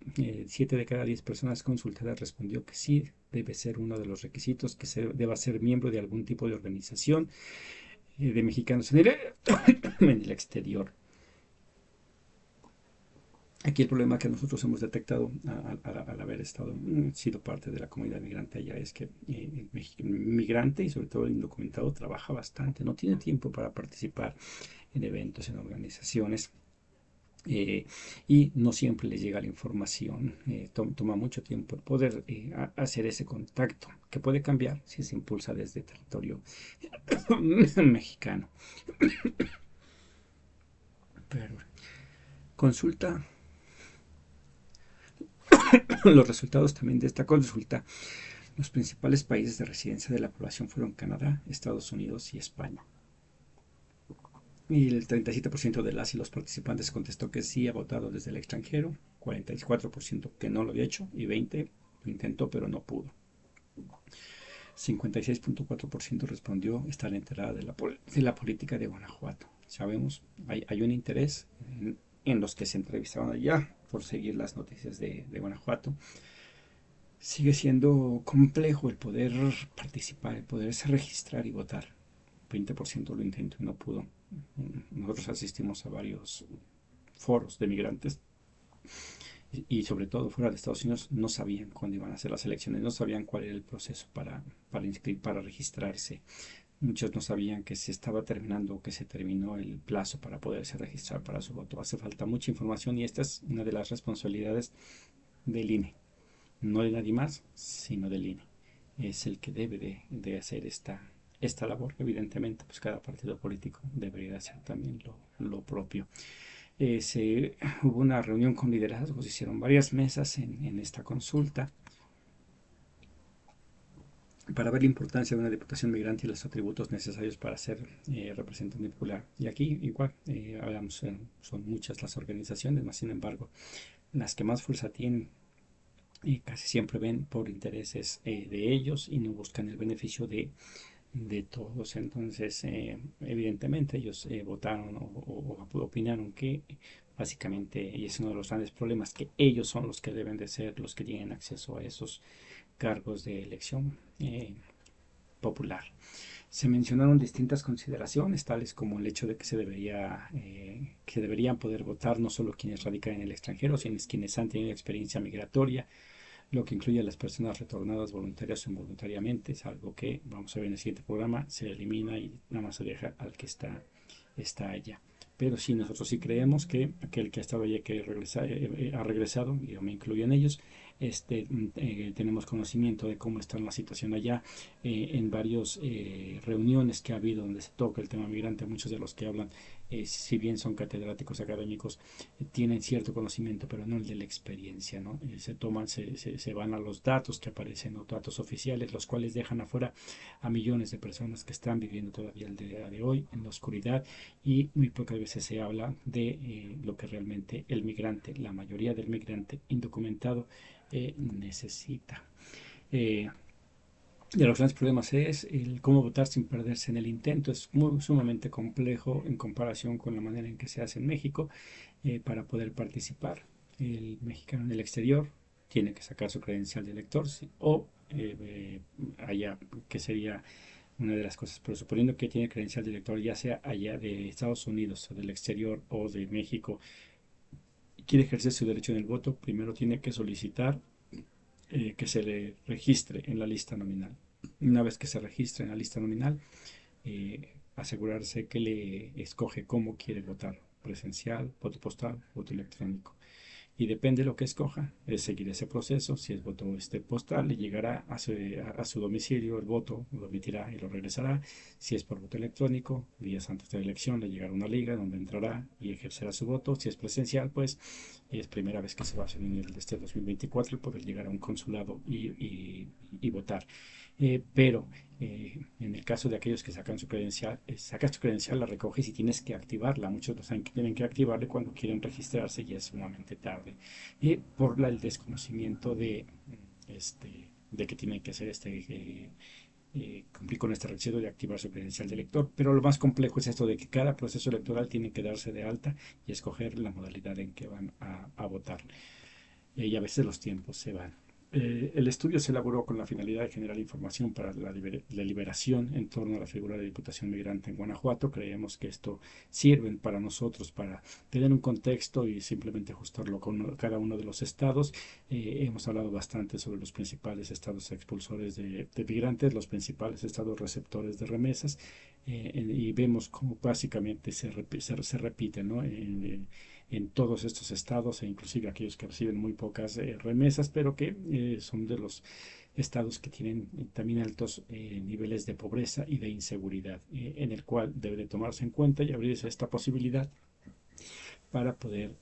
7 de cada 10 personas consultadas respondió que sí debe ser uno de los requisitos, que se deba ser miembro de algún tipo de organización de mexicanos en el exterior. Aquí el problema que nosotros hemos detectado al haber sido parte de la comunidad migrante allá es que el migrante, y sobre todo el indocumentado, trabaja bastante, no tiene tiempo para participar en eventos, en organizaciones. Y no siempre les llega la información. Toma mucho tiempo el poder hacer ese contacto, que puede cambiar si se impulsa desde territorio mexicano. Pero consulta los resultados también de esta consulta. Los principales países de residencia de la población fueron Canadá, Estados Unidos y España. Y el 37% de las y los participantes contestó que sí ha votado desde el extranjero, 44% que no lo había hecho y 20% lo intentó pero no pudo. 56.4% respondió estar enterada de la política de Guanajuato. Sabemos, hay un interés en los que se entrevistaron allá por seguir las noticias de Guanajuato. Sigue siendo complejo el poder participar, el poderse registrar y votar. 20% lo intentó y no pudo. Nosotros asistimos a varios foros de migrantes y sobre todo fuera de Estados Unidos no sabían cuándo iban a ser las elecciones, no sabían cuál era el proceso para registrarse. Muchos no sabían que se estaba terminando o que se terminó el plazo para poderse registrar para su voto. Hace falta mucha información y esta es una de las responsabilidades del INE. No de nadie más, sino del INE. Es el que debe de hacer esta labor. Evidentemente, pues cada partido político debería hacer también lo propio. Hubo una reunión con liderazgos, hicieron varias mesas en esta consulta para ver la importancia de una diputación migrante y los atributos necesarios para ser representante popular. Y aquí igual, hablamos, son muchas las organizaciones, más sin embargo, las que más fuerza tienen casi siempre ven por intereses de ellos y no buscan el beneficio de de todos. Entonces, evidentemente ellos votaron o opinaron que básicamente, y es uno de los grandes problemas, que ellos son los que deben de ser los que tienen acceso a esos cargos de elección popular. Se mencionaron distintas consideraciones, tales como el hecho de que que deberían poder votar no solo quienes radican en el extranjero, sino quienes han tenido experiencia migratoria, lo que incluye a las personas retornadas voluntarias o involuntariamente. Es algo que vamos a ver en el siguiente programa, se elimina y nada más se deja al que está allá. Pero sí, nosotros sí creemos que aquel que ha estado allá, que ha regresado, y yo me incluyo en ellos, tenemos conocimiento de cómo está la situación allá. En varias reuniones que ha habido donde se toca el tema migrante, muchos de los que hablan, si bien son catedráticos académicos, tienen cierto conocimiento, pero no el de la experiencia, ¿no? Se van a los datos que aparecen, los datos oficiales, los cuales dejan afuera a millones de personas que están viviendo todavía el día de hoy en la oscuridad, y muy pocas veces se habla de lo que realmente el migrante, la mayoría del migrante indocumentado, necesita. De los grandes problemas es el cómo votar sin perderse en el intento. Es sumamente complejo en comparación con la manera en que se hace en México. Para poder participar, el mexicano en el exterior tiene que sacar su credencial de elector, ¿sí? O allá, que sería una de las cosas, pero suponiendo que tiene credencial de elector, ya sea allá de Estados Unidos o del exterior o de México, quiere ejercer su derecho en el voto, primero tiene que solicitar que se le registre en la lista nominal. Una vez que se registre en la lista nominal, asegurarse que le escoge cómo quiere votar: presencial, voto postal, voto electrónico. Y depende de lo que escoja, es seguir ese proceso. Si es voto postal, le llegará a su domicilio el voto, lo emitirá y lo regresará. Si es por voto electrónico, días antes de la elección le llegará una liga donde entrará y ejercerá su voto. Si es presencial, pues es primera vez que se va a hacer en el 2024 el poder llegar a un consulado y votar. Pero en el caso de aquellos que sacan su credencial, sacas tu credencial, la recoges y tienes que activarla. Muchos no saben que tienen que activarla cuando quieren registrarse, y es sumamente tarde. Por el desconocimiento de que tienen que hacer cumplir con este requisito de activar su credencial de elector. Pero lo más complejo es esto de que cada proceso electoral tiene que darse de alta y escoger la modalidad en que van a votar. Y a veces los tiempos se van. El estudio se elaboró con la finalidad de generar información para la deliberación en torno a la figura de Diputación Migrante en Guanajuato. Creemos que esto sirve para nosotros para tener un contexto y simplemente ajustarlo con cada uno de los estados. Hemos hablado bastante sobre los principales estados expulsores de migrantes, los principales estados receptores de remesas, y vemos cómo básicamente se repite, ¿no? En todos estos estados, e inclusive aquellos que reciben muy pocas remesas, pero que son de los estados que tienen también altos niveles de pobreza y de inseguridad, en el cual debe de tomarse en cuenta y abrirse esta posibilidad para poder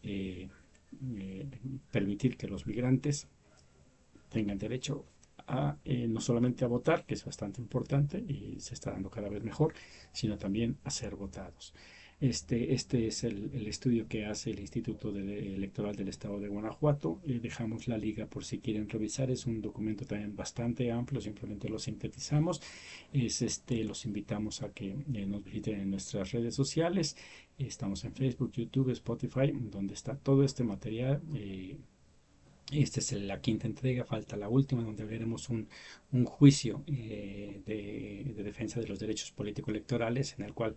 permitir que los migrantes tengan derecho no solamente a votar, que es bastante importante y se está dando cada vez mejor, sino también a ser votados. Este es el estudio que hace el Instituto Electoral del Estado de Guanajuato. Dejamos la liga por si quieren revisar. Es un documento también bastante amplio, simplemente lo sintetizamos. Los invitamos a que nos visiten en nuestras redes sociales. Estamos en Facebook, YouTube, Spotify, donde está todo este material. Esta es la quinta entrega, falta la última, donde veremos un juicio de defensa de los derechos político-electorales, en el cual,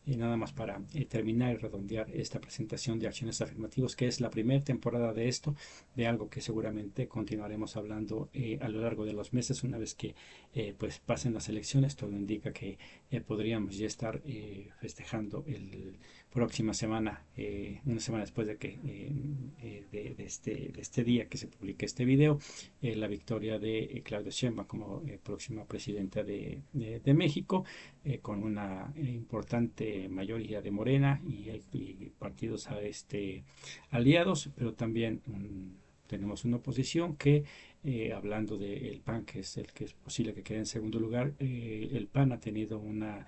nada más para terminar y redondear esta presentación de acciones afirmativas, que es la primera temporada de esto, de algo que seguramente continuaremos hablando a lo largo de los meses, una vez que pues pasen las elecciones. Todo indica que podríamos ya estar festejando próxima semana, una semana después de que de este día que se publique este video, la victoria de Claudia Sheinbaum como próxima presidenta de México, con una importante mayoría de Morena y partidos aliados, pero también tenemos una oposición que, hablando del PAN, que es el que es posible que quede en segundo lugar, el PAN ha tenido una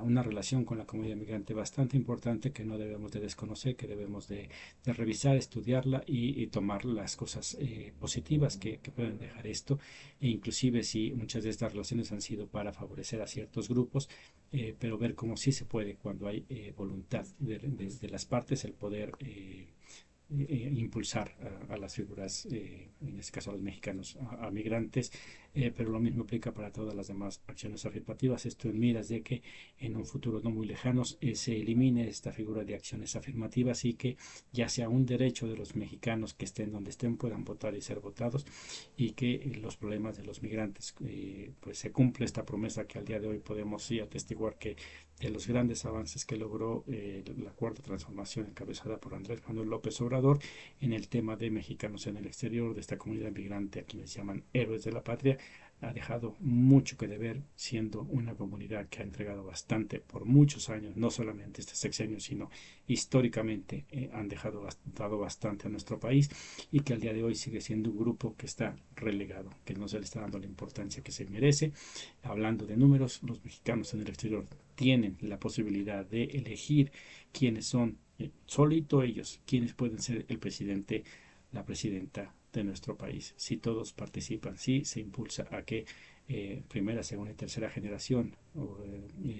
una relación con la comunidad migrante bastante importante que no debemos de desconocer, que debemos de revisar, estudiarla y tomar las cosas positivas que pueden dejar esto, e inclusive si muchas de estas relaciones han sido para favorecer a ciertos grupos, pero ver cómo sí se puede cuando hay voluntad de las partes el poder impulsar a las figuras, en este caso a los mexicanos, a migrantes, pero lo mismo aplica para todas las demás acciones afirmativas. Esto en miras de que en un futuro no muy lejano se elimine esta figura de acciones afirmativas y que ya sea un derecho de los mexicanos que estén donde estén puedan votar y ser votados, y que los problemas de los migrantes, pues se cumple esta promesa que al día de hoy podemos sí atestiguar que de los grandes avances que logró la cuarta transformación encabezada por Andrés Manuel López Obrador en el tema de mexicanos en el exterior, de esta comunidad migrante a quienes llaman héroes de la patria, ha dejado mucho que deber, siendo una comunidad que ha entregado bastante por muchos años, no solamente este sexenio, sino históricamente han dado bastante a nuestro país, y que al día de hoy sigue siendo un grupo que está relegado, que no se le está dando la importancia que se merece. Hablando de números, los mexicanos en el exterior tienen la posibilidad de elegir quiénes son, solito ellos, quiénes pueden ser el presidente, la presidenta de nuestro país. Si todos participan, si se impulsa a que primera, segunda y tercera generación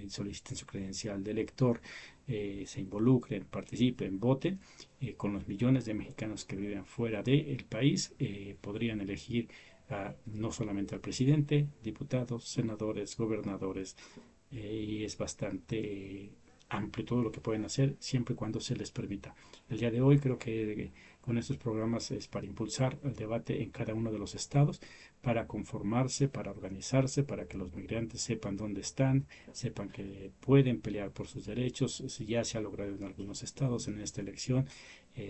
soliciten su credencial de elector, se involucren, participen, voten, con los millones de mexicanos que viven fuera del país, podrían elegir no solamente al presidente, diputados, senadores, gobernadores, y es bastante amplio todo lo que pueden hacer siempre y cuando se les permita. El día de hoy creo que con estos programas es para impulsar el debate en cada uno de los estados, para conformarse, para organizarse, para que los migrantes sepan dónde están, sepan que pueden pelear por sus derechos. Ya se ha logrado en algunos estados en esta elección,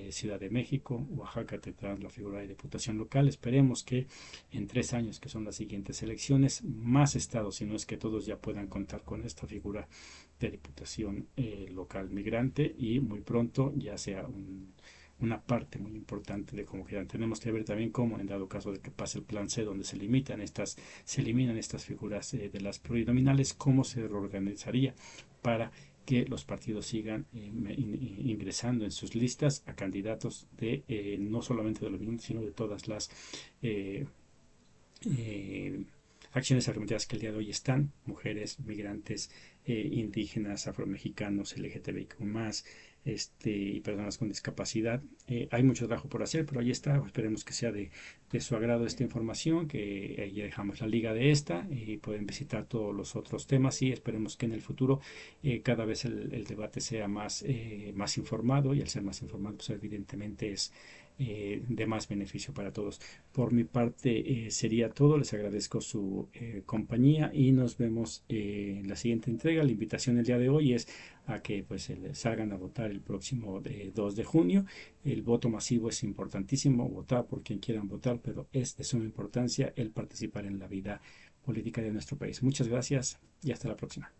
Ciudad de México, Oaxaca tendrán la figura de diputación local. Esperemos que en 3 años, que son las siguientes elecciones, más estados, si no es que todos, ya puedan contar con esta figura de diputación local migrante, y muy pronto ya sea una parte muy importante de cómo quedan. Tenemos que ver también cómo, en dado caso de que pase el plan C, donde se eliminan estas figuras de las plurinominales, cómo se reorganizaría para que los partidos sigan ingresando en sus listas a candidatos de no solamente de los migrantes, sino de todas las acciones afirmativas que el día de hoy están: mujeres, migrantes, indígenas, afromexicanos, LGTBIQ+, y personas con discapacidad. Hay mucho trabajo por hacer, pero ahí está. Esperemos que sea de su agrado esta información, que ahí dejamos la liga de esta, y pueden visitar todos los otros temas, y esperemos que en el futuro cada vez el debate sea más informado, y al ser más informado, pues evidentemente es de más beneficio para todos. Por mi parte sería todo. Les agradezco su compañía, y nos vemos en la siguiente entrega. La invitación el día de hoy es a que pues salgan a votar el próximo 2 de junio. El voto masivo es importantísimo, votar por quien quieran votar, pero es de suma importancia el participar en la vida política de nuestro país. Muchas gracias y hasta la próxima.